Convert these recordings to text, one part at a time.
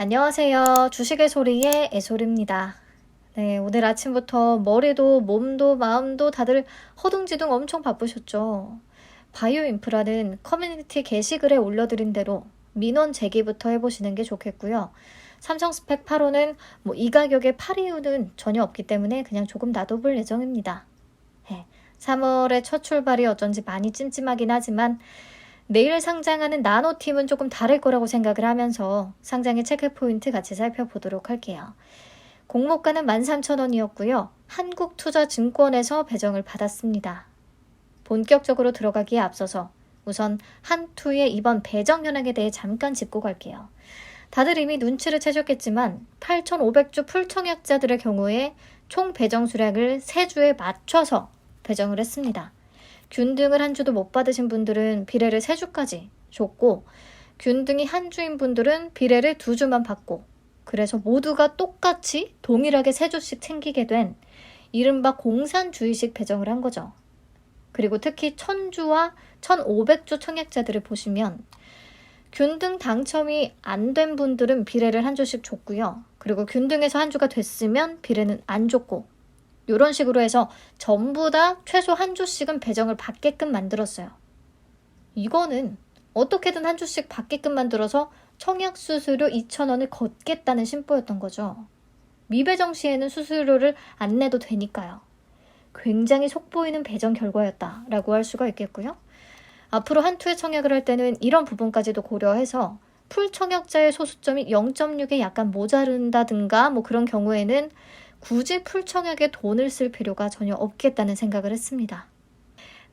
안녕하세요. 주식의 소리의 애솔입니다. 네, 오늘 아침부터 머리도 몸도 마음도 다들 허둥지둥 엄청 바쁘셨죠. 바이오 인프라는 커뮤니티 게시글에 올려드린 대로 민원 제기부터 해보시는 게 좋겠고요. 삼성 스펙 8호는 이 가격에 팔 이유는 전혀 없기 때문에 그냥 조금 놔둬볼 예정입니다. 3월의 첫 출발이 어쩐지 많이 찜찜하긴 하지만 내일 상장하는 나노팀은 조금 다를 거라고 생각을 하면서 상장의 체크포인트 같이 살펴보도록 할게요. 공모가는 13,000원이었고요. 한국투자증권에서 배정을 받았습니다. 본격적으로 들어가기에 앞서서 우선 한투의 이번 배정 현황에 대해 잠깐 짚고 갈게요. 다들 이미 눈치를 채셨겠지만 8,500주 풀청약자들의 경우에 총 배정 수량을 3주에 맞춰서 배정을 했습니다. 균등을 한 주도 못 받으신 분들은 비례를 3주까지 줬고 균등이 한 주인 분들은 비례를 2주만 받고 그래서 모두가 똑같이 동일하게 3주씩 챙기게 된 이른바 공산주의식 배정을 한 거죠. 그리고 특히 1000주와 1500주 청약자들을 보시면 균등 당첨이 안 된 분들은 비례를 한 주씩 줬고요. 그리고 균등에서 한 주가 됐으면 비례는 안 줬고 이런 식으로 해서 전부 다 최소 한 주씩은 배정을 받게끔 만들었어요. 이거는 어떻게든 한 주씩 받게끔 만들어서 청약 수수료 2,000원을 걷겠다는 심보였던 거죠. 미배정 시에는 수수료를 안 내도 되니까요. 굉장히 속보이는 배정 결과였다라고 할 수가 있겠고요. 앞으로 한투에 청약을 할 때는 이런 부분까지도 고려해서 풀 청약자의 소수점이 0.6에 약간 모자른다든가 그런 경우에는 굳이 풀청약에 돈을 쓸 필요가 전혀 없겠다는 생각을 했습니다.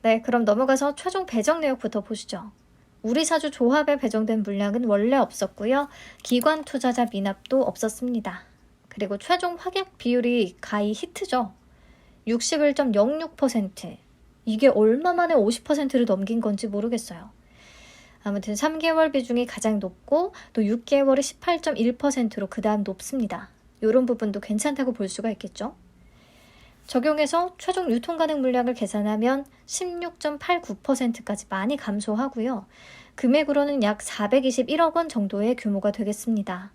네, 그럼 넘어가서 최종 배정 내역부터 보시죠. 우리사주 조합에 배정된 물량은 원래 없었고요. 기관 투자자 미납도 없었습니다. 그리고 최종 확약 비율이 가히 히트죠. 61.06%. 이게 얼마 만에 50%를 넘긴 건지 모르겠어요. 아무튼 3개월 비중이 가장 높고 또 6개월이 18.1%로 그 다음 높습니다. 이런 부분도 괜찮다고 볼 수가 있겠죠. 적용해서 최종 유통 가능 물량을 계산하면 16.89%까지 많이 감소하고요. 금액으로는 약 421억 원 정도의 규모가 되겠습니다.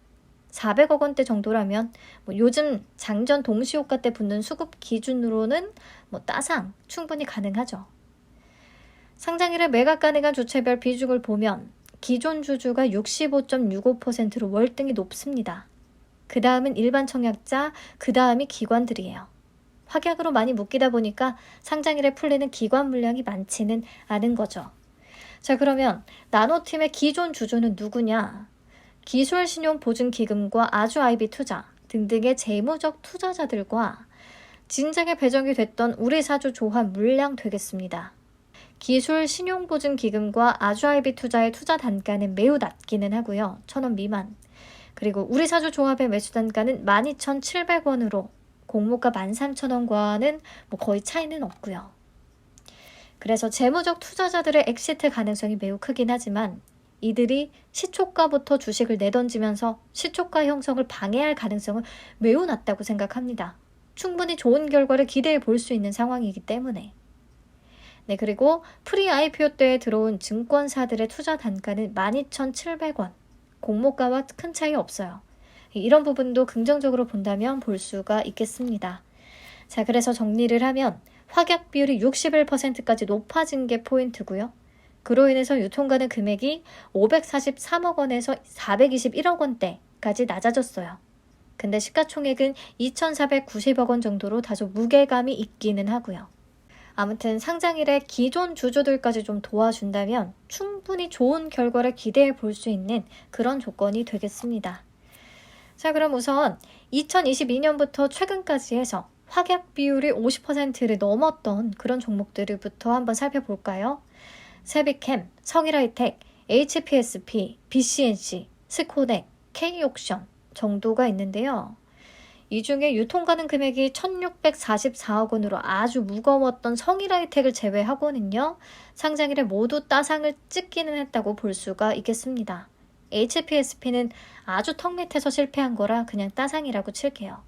400억 원대 정도라면 요즘 장전 동시효과 때 붙는 수급 기준으로는 따상 충분히 가능하죠. 상장일에 매각 가능한 주체별 비중을 보면 기존 주주가 65.65%로 월등히 높습니다. 그 다음은 일반 청약자, 그 다음이 기관들이에요. 확약으로 많이 묶이다 보니까 상장일에 풀리는 기관 물량이 많지는 않은 거죠. 자, 그러면 나노팀의 기존 주주는 누구냐? 기술신용보증기금과 아주아이비투자 등등의 재무적 투자자들과 진작에 배정이 됐던 우리사주 조합 물량 되겠습니다. 기술신용보증기금과 아주아이비투자의 투자 단가는 매우 낮기는 하고요. 1,000원 미만. 그리고 우리사주 조합의 매수 단가는 12,700원으로 공모가 13,000원과는 거의 차이는 없고요. 그래서 재무적 투자자들의 엑시트 가능성이 매우 크긴 하지만 이들이 시초가부터 주식을 내던지면서 시초가 형성을 방해할 가능성은 매우 낮다고 생각합니다. 충분히 좋은 결과를 기대해 볼 수 있는 상황이기 때문에. 네, 그리고 프리 IPO 때에 들어온 증권사들의 투자 단가는 12,700원. 공모가와 큰 차이 없어요. 이런 부분도 긍정적으로 본다면 볼 수가 있겠습니다. 자, 그래서 정리를 하면 확약 비율이 61%까지 높아진 게 포인트고요. 그로 인해서 유통가능 금액이 543억 원에서 421억 원대까지 낮아졌어요. 근데 시가총액은 2,490억 원 정도로 다소 무게감이 있기는 하고요. 아무튼 상장일에 기존 주주들까지 좀 도와준다면 충분히 좋은 결과를 기대해 볼 수 있는 그런 조건이 되겠습니다. 자, 그럼 우선 2022년부터 최근까지 해서 확약 비율이 50%를 넘었던 그런 종목들부터 한번 살펴볼까요? 세비캠, 성일하이텍, HPSP, BCNC, 스코넥, K옥션 정도가 있는데요. 이 중에 유통 가능 금액이 1,644억 원으로 아주 무거웠던 성일하이텍을 제외하고는요. 상장일에 모두 따상을 찍기는 했다고 볼 수가 있겠습니다. HPSP는 아주 턱 밑에서 실패한 거라 그냥 따상이라고 칠게요.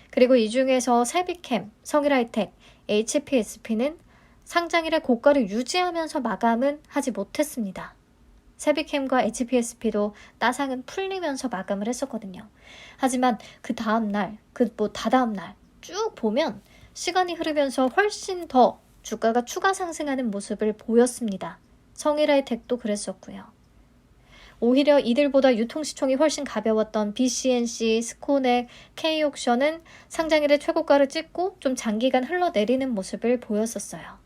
그리고 이 중에서 세비캠, 성일하이텍, HPSP는 상장일에 고가를 유지하면서 마감은 하지 못했습니다. 세비캠과 HPSP도 따상은 풀리면서 마감을 했었거든요. 하지만 그 다음날, 다다음날 쭉 보면 시간이 흐르면서 훨씬 더 주가가 추가 상승하는 모습을 보였습니다. 성일하이텍도 그랬었고요. 오히려 이들보다 유통시총이 훨씬 가벼웠던 BCNC, 스코넥, K옥션은 상장일에 최고가를 찍고 좀 장기간 흘러내리는 모습을 보였었어요.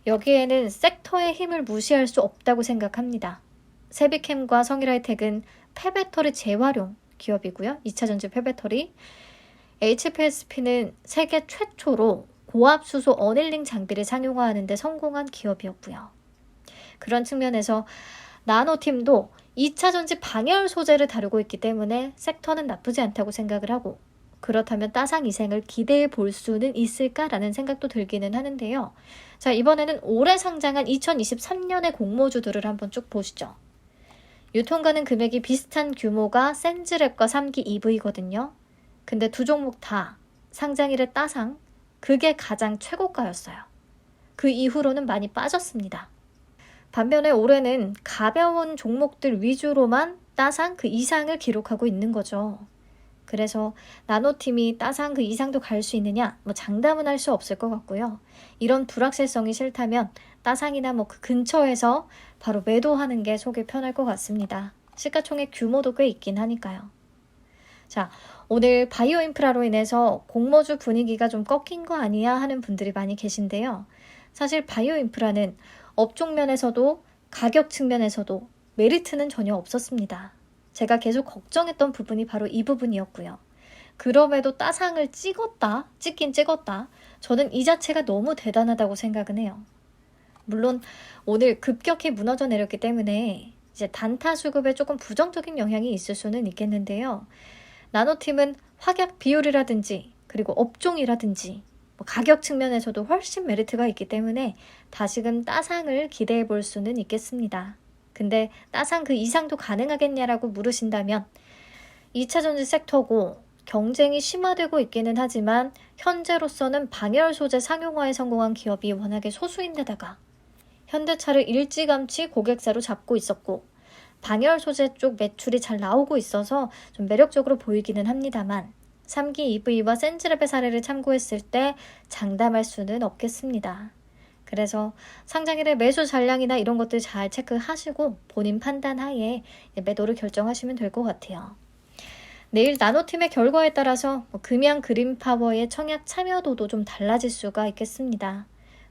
여기에는 섹터의 힘을 무시할 수 없다고 생각합니다. 세비캠과 성일하이텍은 폐배터리 재활용 기업이고요. 2차전지 폐배터리. HPSP는 세계 최초로 고압수소 어닐링 장비를 상용화하는 데 성공한 기업이었고요. 그런 측면에서 나노팀도 2차전지 방열 소재를 다루고 있기 때문에 섹터는 나쁘지 않다고 생각을 하고, 그렇다면 따상 이생을 기대해 볼 수는 있을까라는 생각도 들기는 하는데요. 자, 이번에는 올해 상장한 2023년의 공모주들을 한번 쭉 보시죠. 유통가는 금액이 비슷한 규모가 센즈랩과 3기 EV거든요. 근데 두 종목 다 상장일의 따상, 그게 가장 최고가였어요. 그 이후로는 많이 빠졌습니다. 반면에 올해는 가벼운 종목들 위주로만 따상 그 이상을 기록하고 있는 거죠. 그래서 나노팀이 따상 그 이상도 갈 수 있느냐? 장담은 할 수 없을 것 같고요. 이런 불확실성이 싫다면 따상이나 그 근처에서 바로 매도하는 게 속이 편할 것 같습니다. 시가총액 규모도 꽤 있긴 하니까요. 자, 오늘 바이오 인프라로 인해서 공모주 분위기가 좀 꺾인 거 아니야 하는 분들이 많이 계신데요. 사실 바이오 인프라는 업종 면에서도 가격 측면에서도 메리트는 전혀 없었습니다. 제가 계속 걱정했던 부분이 바로 이 부분이었고요. 그럼에도 따상을 찍긴 찍었다. 저는 이 자체가 너무 대단하다고 생각은 해요. 물론 오늘 급격히 무너져 내렸기 때문에 이제 단타 수급에 조금 부정적인 영향이 있을 수는 있겠는데요. 나노팀은 확약 비율이라든지 그리고 업종이라든지 가격 측면에서도 훨씬 메리트가 있기 때문에 다시금 따상을 기대해 볼 수는 있겠습니다. 근데 따상 그 이상도 가능하겠냐라고 물으신다면 2차전지 섹터고 경쟁이 심화되고 있기는 하지만 현재로서는 방열 소재 상용화에 성공한 기업이 워낙에 소수인데다가 현대차를 일찌감치 고객사로 잡고 있었고 방열 소재 쪽 매출이 잘 나오고 있어서 좀 매력적으로 보이기는 합니다만 3기 EV와 센즈랩의 사례를 참고했을 때 장담할 수는 없겠습니다. 그래서 상장일의 매수 잔량이나 이런 것들 잘 체크하시고 본인 판단 하에 매도를 결정하시면 될 것 같아요. 내일 나노팀의 결과에 따라서 금양 그린파워의 청약 참여도도 좀 달라질 수가 있겠습니다.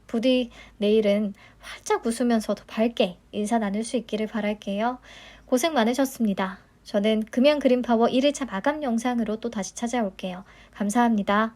부디 내일은 활짝 웃으면서 더 밝게 인사 나눌 수 있기를 바랄게요. 고생 많으셨습니다. 저는 금양 그린파워 1일차 마감 영상으로 또 다시 찾아올게요. 감사합니다.